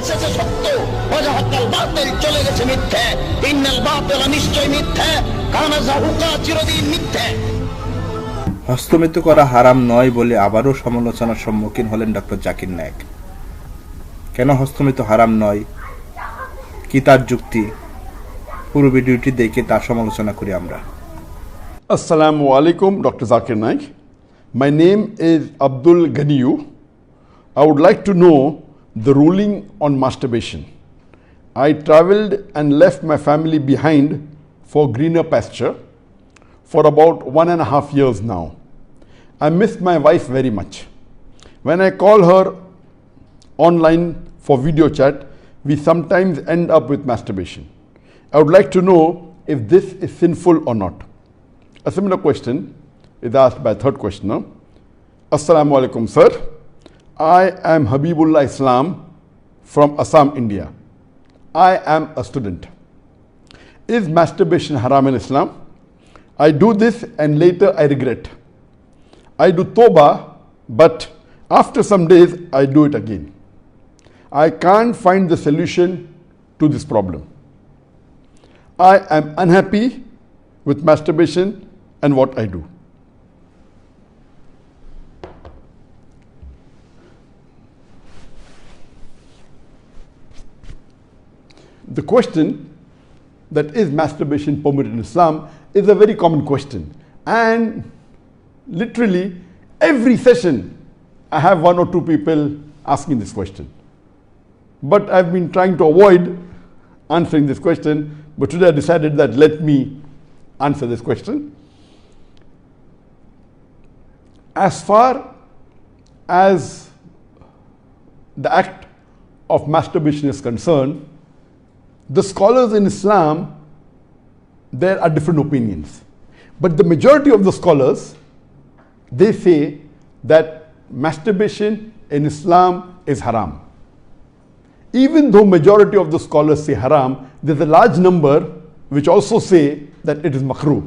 এসেছে সত্য, ওয়াজাহাকাল বাতিল চলে গেছে মিথ্যে। ইন্নাল বাতিল নিশ্চয় মিথ্যে, কানা যাহুকা চিরদিন মিথ্যে। হস্তমৃত্যু করা হারাম নয় বলে আবারও সমালোচনার সম্মুখীন হলেন ডক্টর জাকির নায়েক। কেন হস্তমৃত্যু হারাম নয়, কি তার যুক্তি? পুরো ভিডিওটি দেখে তার সমালোচনা করি আমরা। Assalamu alaikum, Dr. Zakir Naik. My name is Abdul Ganiyu. I would like to know the ruling on masturbation. I traveled and left my family behind for greener pasture for about 1.5 years now. I miss my wife very much. When I call her online for video chat, we sometimes end up with masturbation. I would like to know if this is sinful or not. A similar question is asked by a third questioner. Assalamu alaikum, sir. I am Habibullah Islam from Assam, India. I am a student. Is masturbation haram in Islam? I do this and later I regret. I do tawbah, but after some days I do it again. I can't find the solution to this problem. I am unhappy with masturbation and what I do. The question that is masturbation permitted in Islam is a very common question, and literally every session I have one or two people asking this question. But I've been trying to avoid answering this question, but today I decided that let me answer this question. As far as the act of masturbation is concerned, the scholars in Islam, there are different opinions. But the majority of the scholars, they say that masturbation in Islam is haram. Even though majority of the scholars say haram, there's a large number which also say that it is makruh.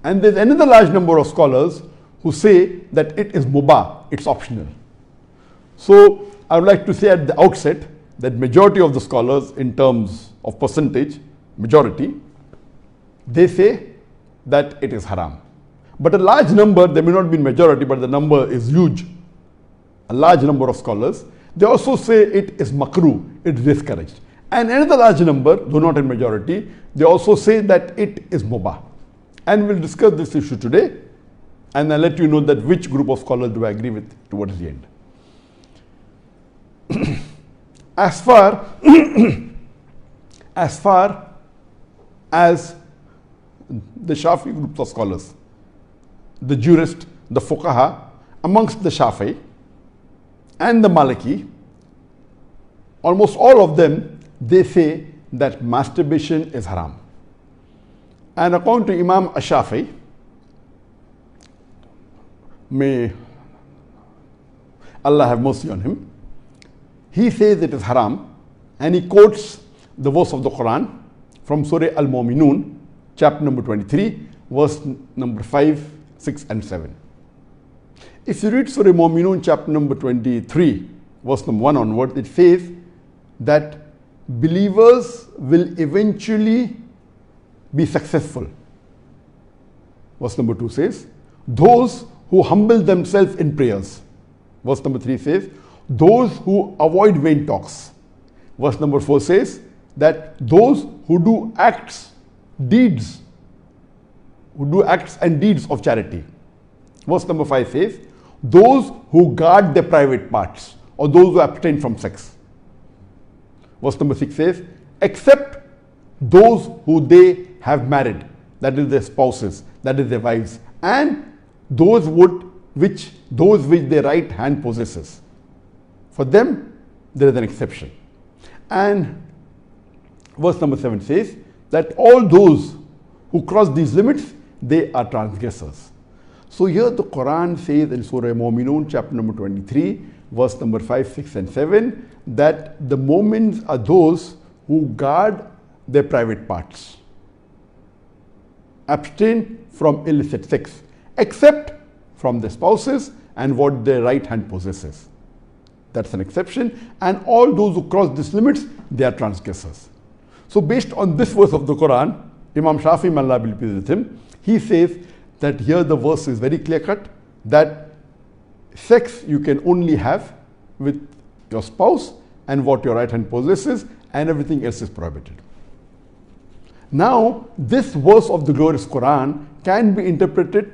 And there's another large number of scholars who say that it is mubah, it's optional. So I would like to say at the outset that majority of the scholars, in terms of percentage, majority, they say that it is haram. But a large number, they may not be majority, but the number is huge. A large number of scholars, they also say it is makruh, it's discouraged. And another large number, though not in majority, they also say that it is mubah. And we'll discuss this issue today, and I'll let you know that which group of scholars do I agree with towards the end. As far as the Shafi groups of scholars, the jurists, the fuqaha, amongst the Shafi and the Maliki, almost all of them, they say that masturbation is haram. And according to Imam Ash-Shafi, may Allah have mercy on him, he says it is haram, and he quotes the verse of the Quran from Surah Al-Mu'minun, chapter number 23, verse number 5, 6 and 7. If you read Surah Al-Mu'minun, chapter number 23, verse number 1 onward, it says that believers will eventually be successful. Verse number 2 says, those who humble themselves in prayers. Verse number 3 says, those who avoid vain talks. Verse number 4 says that those who do acts and deeds of charity. Verse number 5 says, those who guard their private parts, or those who abstain from sex. Verse number 6 says, except those who they have married, that is their spouses, that is their wives, and those which their right hand possesses. For them, there is an exception. And verse number 7 says that all those who cross these limits, they are transgressors. So here the Quran says in Surah Mu'minun, chapter number 23, verse number 5, 6 and 7, that the mu'mins are those who guard their private parts, abstain from illicit sex, except from their spouses and what their right hand possesses. that's an exception, and all those who cross these limits, they are transgressors. So based on this verse of the Quran, Imam Shafi, may Allah be pleased with him, he says that here the verse is very clear cut, that sex you can only have with your spouse and what your right hand possesses, and everything else is prohibited. Now, this verse of the glorious Quran can be interpreted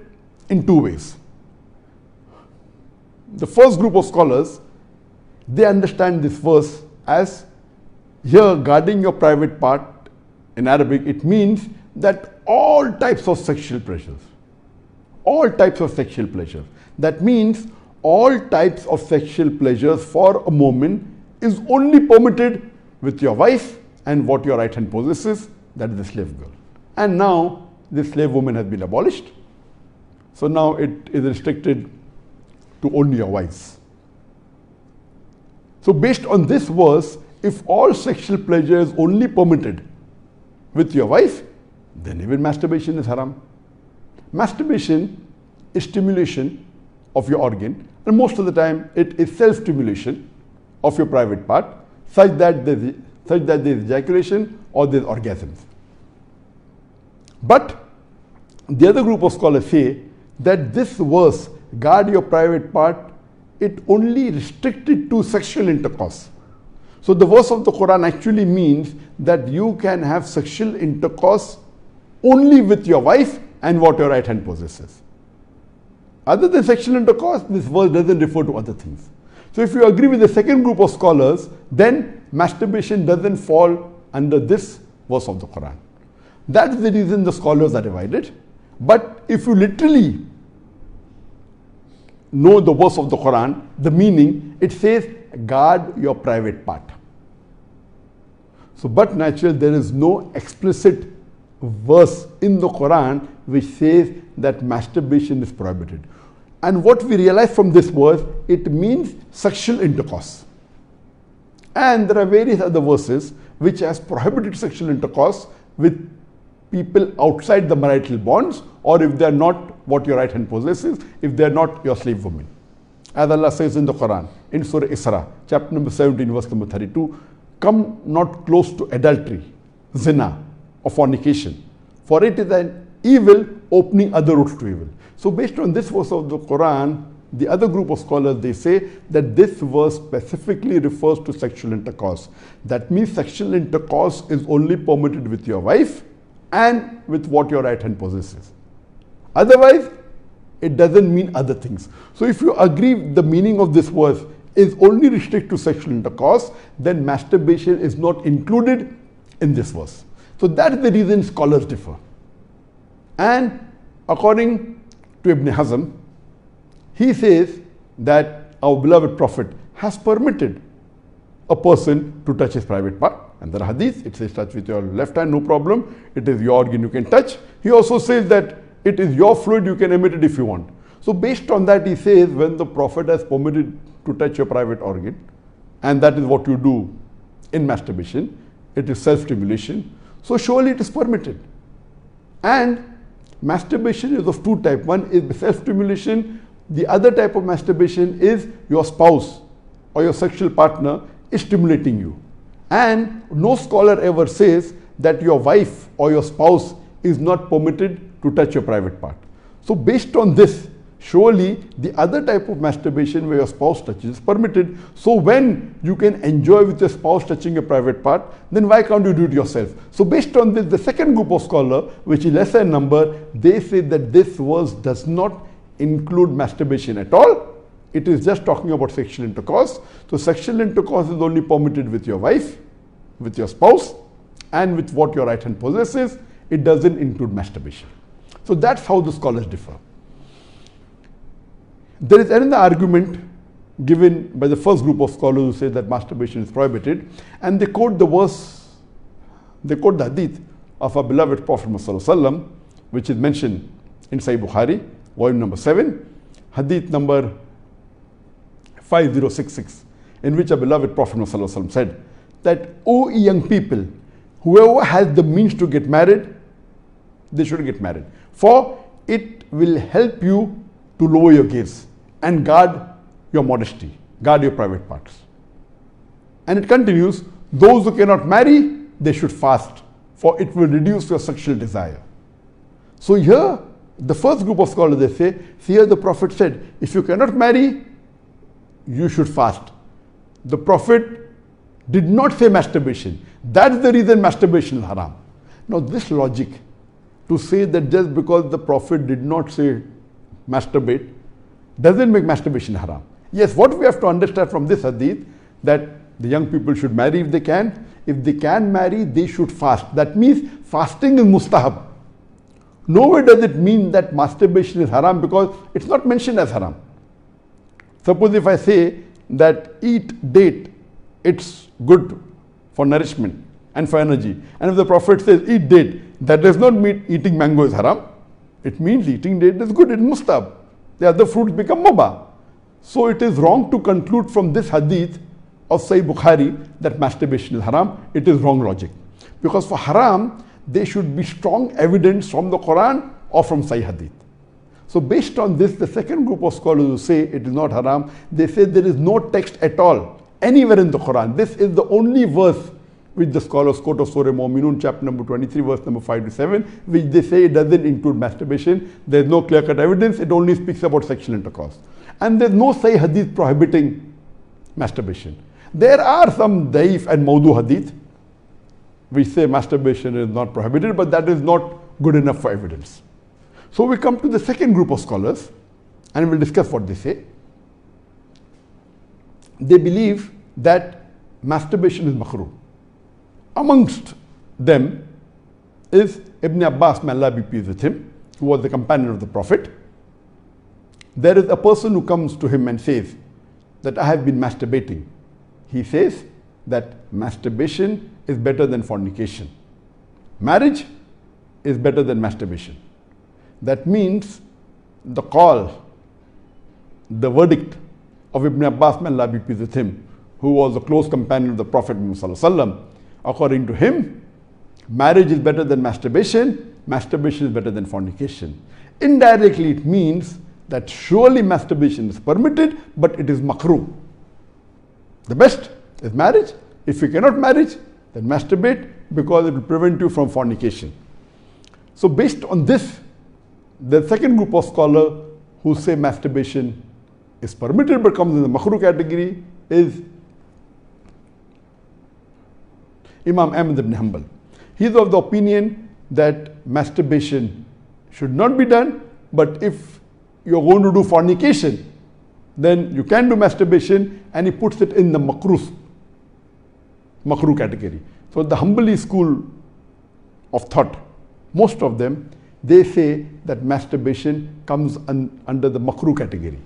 in two ways. The first group of scholars, they understand this verse as here guarding your private part. In Arabic, it means that all types of sexual pleasures, all types of sexual pleasures. That means all types of sexual pleasures for a moment is only permitted with your wife and what your right hand possesses, that is the slave girl. And now the slave woman has been abolished. So now it is restricted to only your wives. So based on this verse, if all sexual pleasure is only permitted with your wife, then even masturbation is haram. Masturbation is stimulation of your organ, and most of the time it is self-stimulation of your private part, such that there is ejaculation or there is orgasms. But the other group of scholars say that this verse, guard your private part, it only restricted to sexual intercourse. So the verse of the Quran actually means that you can have sexual intercourse only with your wife and what your right hand possesses. Other than sexual intercourse, this verse doesn't refer to other things. So if you agree with the second group of scholars, then masturbation doesn't fall under this verse of the Quran. That's the reason the scholars are divided. But if you literally know the verse of the Quran, the meaning, it says guard your private part. So but naturally there is no explicit verse in the Quran which says that masturbation is prohibited. And what we realize from this verse, it means sexual intercourse. And there are various other verses which has prohibited sexual intercourse with people outside the marital bonds, or if they are not what your right hand possesses, if they are not your slave woman. As Allah says in the Quran, in Surah Isra, chapter number 17, verse number 32, come not close to adultery, zina, or fornication, for it is an evil opening other routes to evil. So based on this verse of the Quran, the other group of scholars, they say that this verse specifically refers to sexual intercourse. That means sexual intercourse is only permitted with your wife and with what your right hand possesses. Otherwise, it doesn't mean other things. So if you agree the meaning of this verse is only restricted to sexual intercourse, then masturbation is not included in this verse. So that is the reason scholars differ. And according to Ibn Hazm, he says that our beloved Prophet has permitted a person to touch his private part. And there are hadith, it says touch with your left hand, no problem. It is your organ, you can touch. He also says that it is your fluid, you can emit it if you want. So based on that, he says when the Prophet has permitted to touch your private organ, and that is what you do in masturbation, it is self-stimulation, so surely it is permitted. And masturbation is of two types. One is self-stimulation. The other type of masturbation is your spouse or your sexual partner is stimulating you. And no scholar ever says that your wife or your spouse is not permitted to touch your private part. So based on this, surely the other type of masturbation where your spouse touches is permitted. So when you can enjoy with your spouse touching your private part, then why can't you do it yourself? So based on this, the second group of scholars, which is lesser in number, they say that this verse does not include masturbation at all. It is just talking about sexual intercourse. So sexual intercourse is only permitted with your wife, with your spouse, and with what your right hand possesses. It doesn't include masturbation. So that's how the scholars differ. There is another argument given by the first group of scholars who say that masturbation is prohibited, and they quote the verse, they quote the hadith of our beloved Prophet ﷺ, which is mentioned in Sahih Bukhari, volume number 7, hadith number 5066, in which our beloved Prophet ﷺ said that, O young people, whoever has the means to get married, they should get married, for it will help you to lower your gaze and guard your modesty. guard your private parts. And it continues, those who cannot marry, they should fast, for it will reduce your sexual desire. So here, the first group of scholars, they say, here the Prophet said, if you cannot marry, you should fast. The Prophet did not say masturbation. That's the reason masturbation is haram. Now this logic, to say that just because the Prophet did not say masturbate, doesn't make masturbation haram. Yes, what we have to understand from this hadith, that the young people should marry if they can. If they can marry, they should fast. That means fasting is mustahab. Nowhere does it mean that masturbation is haram, because it's not mentioned as haram. Suppose if I say that eat date, it's good for nourishment and for energy. And if the Prophet says eat date, that does not mean eating mango is haram. It means eating date is good, it's mustahab. The other fruits become mubah. So it is wrong to conclude from this hadith of Sahih Bukhari that masturbation is haram. It is wrong logic. Because for haram, there should be strong evidence from the Quran or from Sahih Hadith. So based on this, the second group of scholars who say it is not haram, they say there is no text at all anywhere in the Quran. This is the only verse which the scholars quote of Surah Mu'minun, chapter number 23, verse number 5 to 7, which they say it doesn't include masturbation. There is no clear-cut evidence. It only speaks about sexual intercourse. And there is no Sahih Hadith prohibiting masturbation. There are some daif and mawdu hadith which say masturbation is not prohibited, but that is not good enough for evidence. So we come to the second group of scholars, and we'll discuss what they say. They believe that masturbation is makruh. Amongst them is Ibn Abbas, may Allah be pleased with him, who was the companion of the Prophet. There is a person who comes to him and says that I have been masturbating. He says that masturbation is better than fornication. Marriage is better than masturbation. That means the call, the verdict of Ibn Abbas, may Allah be pleased with him, who was a close companion of the Prophet Muhammad, according to him, marriage is better than masturbation, masturbation is better than fornication. Indirectly, it means that surely masturbation is permitted, but it is makruh. The best is marriage. If you cannot marriage, then masturbate, because it will prevent you from fornication. So based on this, the second group of scholars who say masturbation is permitted but comes in the makruh category is Imam Ahmad ibn Hanbal. He is of the opinion that masturbation should not be done, but if you are going to do fornication, then you can do masturbation, and he puts it in the makruh category. So the Hanbali school of thought, most of them, they say that masturbation comes under the makruh category.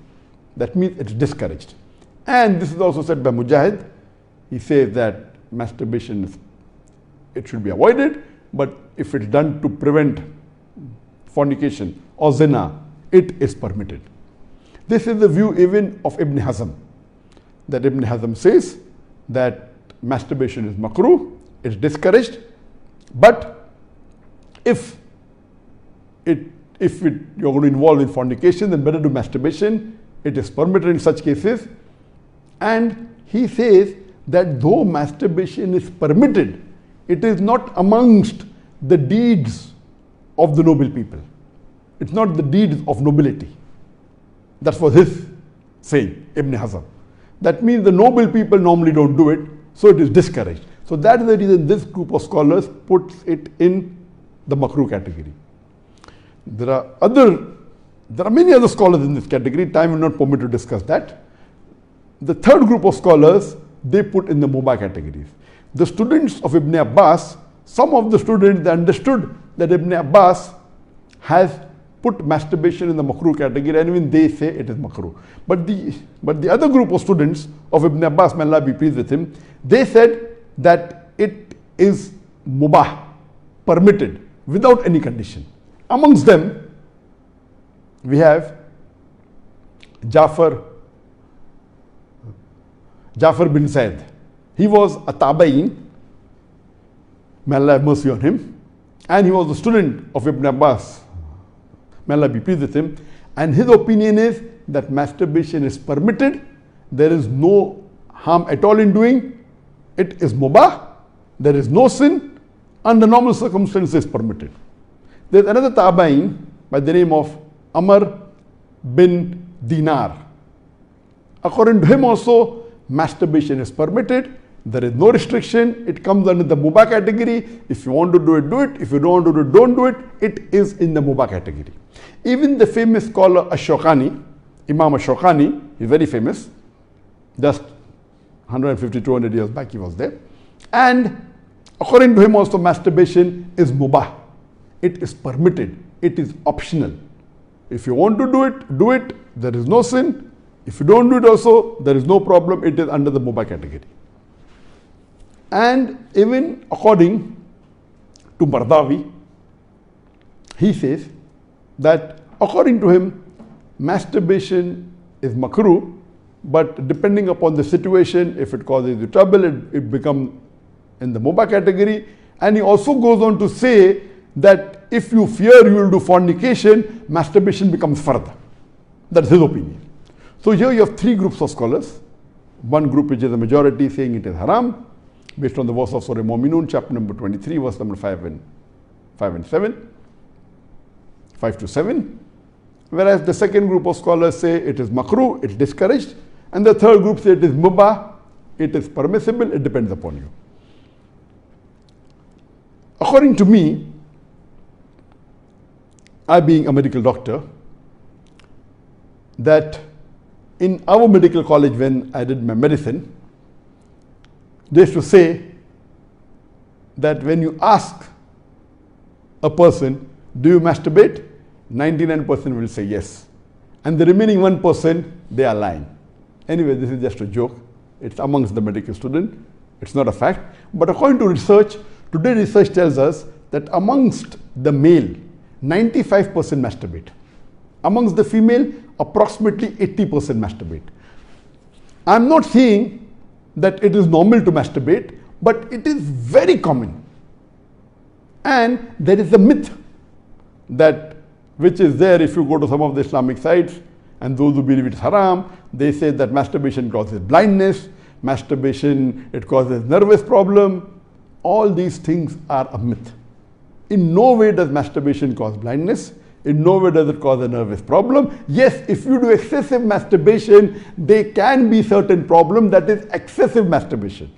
That means it's discouraged. And this is also said by Mujahid. He says that masturbation it should be avoided, but if it's done to prevent fornication or zina, it is permitted. This is the view even of Ibn Hazm, that Ibn Hazm says that masturbation is makruh, it's discouraged, but if you're going to involve in fornication, then better do masturbation. It is permitted in such cases. And he says that though masturbation is permitted, it is not amongst the deeds of the noble people. It's not the deeds of nobility. That was his saying, Ibn Hazm. That means the noble people normally don't do it, so it is discouraged. So that is the reason this group of scholars puts it in the makruh category. There are many other scholars in this category. Time will not permit to discuss that. The third group of scholars, they put in the mubah categories. The students of Ibn Abbas, some of the students, they understood that Ibn Abbas has put masturbation in the makruh category, and even they say it is makruh. But the other group of students of Ibn Abbas, may Allah be pleased with him, they said that it is mubah, permitted, without any condition. Amongst them, we have Jafar bin Zayd. He was a tabain, may Allah have mercy on him, and he was a student of Ibn Abbas, may Allah be pleased with him, and his opinion is that masturbation is permitted there is no harm at all in doing, it is mubah, there is no sin, under normal circumstances permitted. There is another tabi'in by the name of Amr bin Dinar. According to him also, masturbation is permitted. There is no restriction. It comes under the mubah category. If you want to do it, do it. If you don't want to do it, don't do it. It is in the mubah category. Even the famous scholar Ash-Shawkani, Imam Ash-Shawkani, is very famous. Just 150, 200 years back he was there. And according to him also, masturbation is mubah. It is permitted. It is optional. If you want to do it, do it. There is no sin. If you don't do it also, there is no problem. It is under the mubah category. And even according to Mardawi, he says that according to him, masturbation is makruh, but depending upon the situation, if it causes you trouble, it becomes in the mubah category. And he also goes on to say that if you fear you will do fornication, masturbation becomes fard. That's his opinion. So here you have three groups of scholars. One group which is a majority saying it is haram, based on the verse of Surah Mu'minun, chapter number 23, verse number 5 and 7, 5 to 7. Whereas the second group of scholars say it is makruh, it is discouraged. And the third group say it is mubah, it is permissible, it depends upon you. According to me, I being a medical doctor, that in our medical college when I did my medicine, they used to say that when you ask a person, do you masturbate? 99% will say yes. And the remaining 1%, they are lying. Anyway, this is just a joke. It's amongst the medical student. It's not a fact. But according to research, today research tells us that amongst the male, 95% masturbate. Amongst the female, approximately 80% masturbate. I'm not saying that it is normal to masturbate, but it is very common. And there is a myth that which is there if you go to some of the Islamic sites, and those who believe it's haram, they say that masturbation causes blindness, masturbation, it causes nervous problem. All these things are a myth. In no way does masturbation cause blindness. In no way does it cause a nervous problem. Yes, if you do excessive masturbation, there can be certain problem, that is excessive masturbation.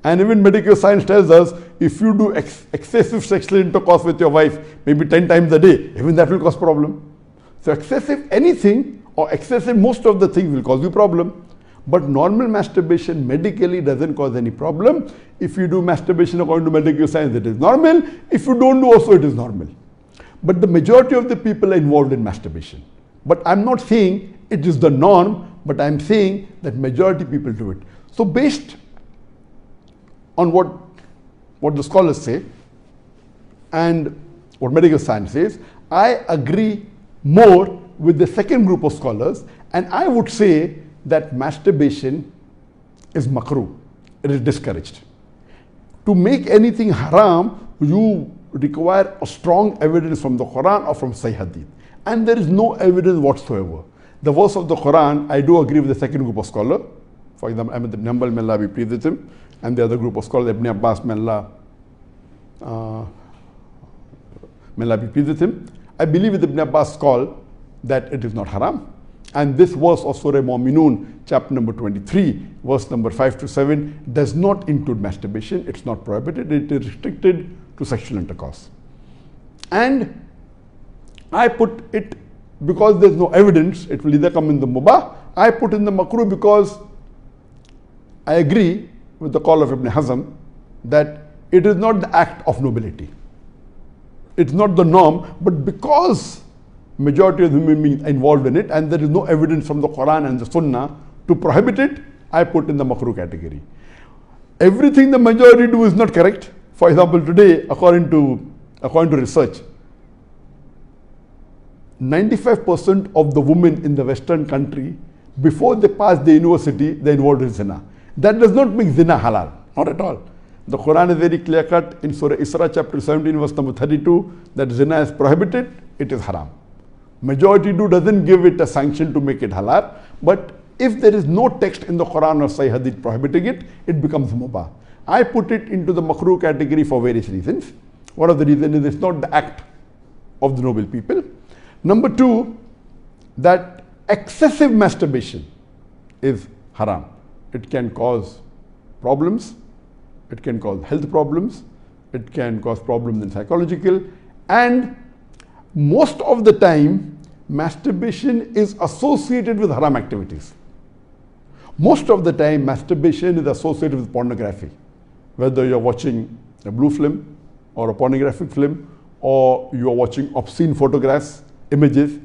And even medical science tells us, if you do excessive sexual intercourse with your wife, maybe 10 times a day, even that will cause problem. So excessive anything or excessive most of the things will cause you problem. But normal masturbation medically doesn't cause any problem. If you do masturbation according to medical science, it is normal. If you don't do also, it is normal. But the majority of the people are involved in masturbation. But I'm not saying it is the norm, but I'm saying that majority people do it. So based on what the scholars say and what medical science says, I agree more with the second group of scholars, and I would say that masturbation is makruh. It is discouraged. To make anything haram, you require a strong evidence from the Quran or from Sahih Hadith. And there is no evidence whatsoever. The verse of the Quran, I do agree with the second group of scholars. For example, Ahmad ibn Hanbal, may Allah be pleased with him, and the other group of scholars, Ibn Abbas, may Allah be pleased with him. I believe with Ibn Abbas' call that it is not haram. And this verse of Surah Mu'minun, chapter number 23, verse number 5 to 7, does not include masturbation. It's not prohibited. It is restricted to sexual intercourse. And I put it, because there's no evidence, it will either come in the mubah. I put in the makruh because I agree with the call of Ibn Hazm that it is not the act of nobility. It's not the norm, but because majority of human beings are involved in it and there is no evidence from the Quran and the Sunnah to prohibit it, I put in the makruh category. Everything the majority do is not correct. For example, today, according to research, 95% of the women in the Western country, before they pass the university, they're involved in zina. That does not make zina halal, not at all. The Quran is very clear cut in Surah Isra chapter 17 verse number 32 that zina is prohibited, it is haram. Majority do doesn't give it a sanction to make it halal, but if there is no text in the Quran or Sahih Hadith prohibiting it, it becomes mubah. I put it into the makruh category for various reasons. One of the reasons is it's not the act of the noble people. Number two, that excessive masturbation is haram. It can cause problems, it can cause health problems, it can cause problems in psychological, and most of the time masturbation is associated with haram activities. Most of the time masturbation is associated with pornography, whether you're watching a blue film or a pornographic film, or you're watching obscene photographs, images.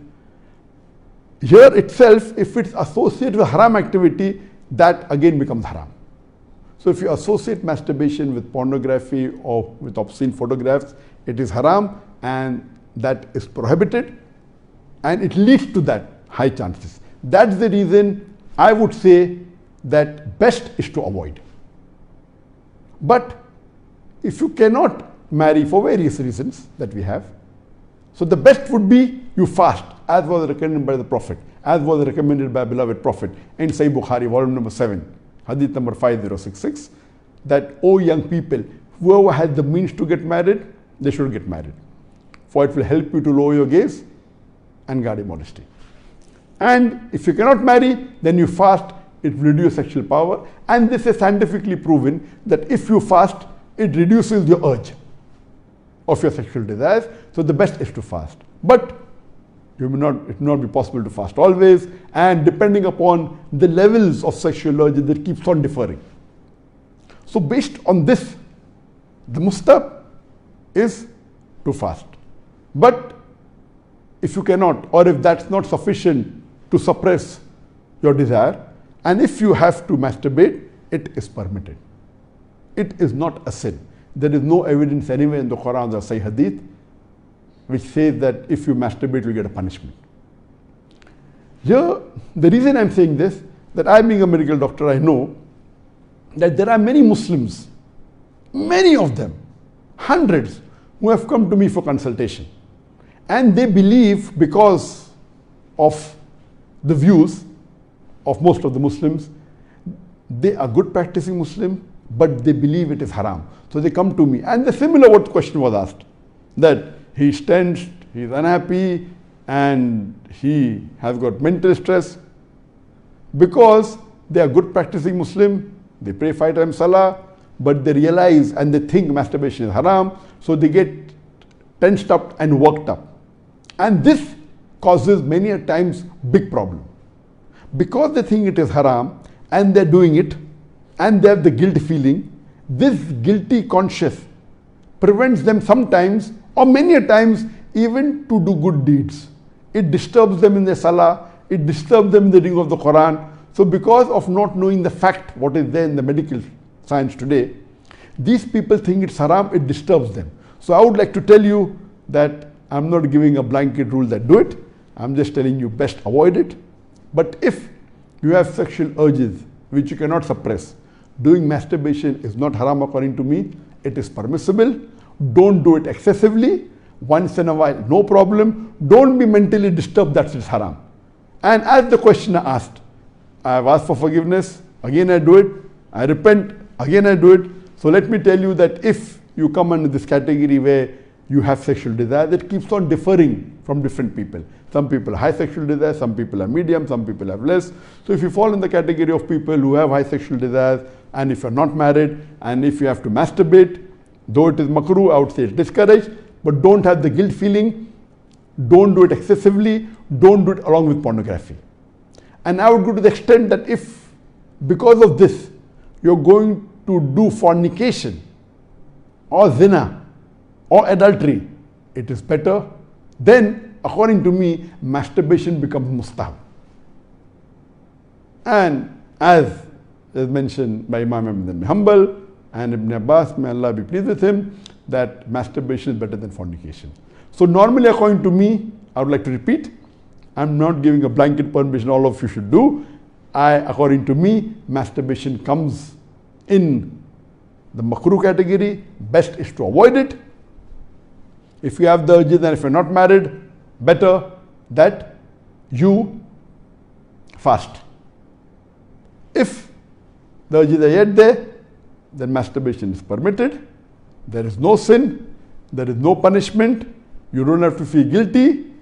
Here itself, if it's associated with haram activity, that again becomes haram. So if you associate masturbation with pornography or with obscene photographs, it is haram, and that is prohibited, and it leads to that high chances. That's the reason I would say that best is to avoid. But if you cannot marry for various reasons that we have, so the best would be you fast, as was recommended by the Prophet, as was recommended by beloved Prophet in Sahih Bukhari, volume number 7, hadith number 5066, that, O young people, whoever has the means to get married, they should get married, for it will help you to lower your gaze and guard your modesty. And if you cannot marry, then you fast, it will reduce sexual power, and this is scientifically proven that if you fast, it reduces your urge of your sexual desires. So the best is to fast. But it will not be possible to fast always, and depending upon the levels of sexual urge, that keeps on differing. So based on this, the mustahab is to fast. But if you cannot, or if that's not sufficient to suppress your desire, and if you have to masturbate, it is permitted. It is not a sin. There is no evidence anywhere in the Quran or Sahih Hadith which says that if you masturbate, you get a punishment. Here, the reason I'm saying this, that I being a medical doctor, I know that there are many Muslims, many of them, hundreds, who have come to me for consultation. And they believe, because of the views of most of the Muslims, they are good practicing Muslim, but they believe it is haram. So they come to me, and the similar what question was asked, that he's tensed, he's unhappy, and he has got mental stress. Because they are good practicing Muslim, they pray 5 times Salah, but they realize and they think masturbation is haram, so they get tensed up and worked up. And this causes many a times big problem. Because they think it is haram and they're doing it and they have the guilt feeling, this guilty conscience prevents them sometimes or many a times even to do good deeds. It disturbs them in their salah, it disturbs them in the reading of the Quran. So because of not knowing the fact, what is there in the medical science today, these people think it's haram, it disturbs them. So I would like to tell you that I'm not giving a blanket rule that do it. I'm just telling you best avoid it. But if you have sexual urges which you cannot suppress, doing masturbation is not haram according to me. It is permissible. Don't do it excessively. Once in a while, no problem. Don't be mentally disturbed that it's haram. And as the questioner asked, I have asked for forgiveness. Again I do it. I repent. Again I do it. So let me tell you that if you come under this category where you have sexual desire, that keeps on differing from different people. Some people have high sexual desire, some people are medium, some people have less. So if you fall in the category of people who have high sexual desires, and if you're not married, and if you have to masturbate, though it is makruh, I would say it's discouraged, but don't have the guilt feeling, don't do it excessively, don't do it along with pornography. And I would go to the extent that if, because of this, you're going to do fornication, or zina, or adultery, it is better. Then, according to me, masturbation becomes mustahab. And as is mentioned by Imam Ahmad ibn Hanbal and Ibn Abbas, may Allah be pleased with him, that masturbation is better than fornication. So normally, according to me, I would like to repeat, I'm not giving a blanket permission all of you should do. According to me, masturbation comes in the makruh category. Best is to avoid it. If you have the urges and if you're not married, better that you fast. If the urges are yet there, then masturbation is permitted. There is no sin, there is no punishment, you don't have to feel guilty.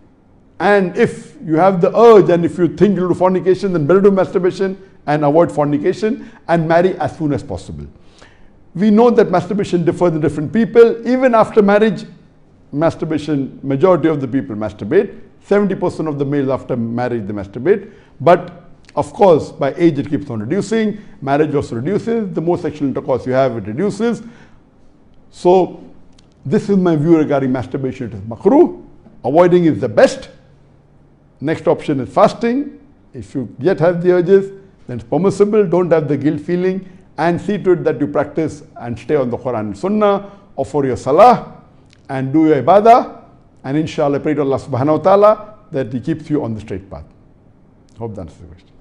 And if you have the urge and if you think you'll do fornication, then better do masturbation and avoid fornication and marry as soon as possible. We know that masturbation differs in different people. Even after marriage, masturbation, majority of the people masturbate. 70% of the males after marriage they masturbate. But of course, by age it keeps on reducing. Marriage also reduces. The more sexual intercourse you have, it reduces. So this is my view regarding masturbation. It is makruh. Avoiding is the best. Next option is fasting. If you yet have the urges, then it's permissible. Don't have the guilt feeling, and see to it that you practice and stay on the Quran and Sunnah, offer your salah and do your ibadah, and inshallah pray to Allah subhanahu wa ta'ala that He keeps you on the straight path. Hope that answers the question.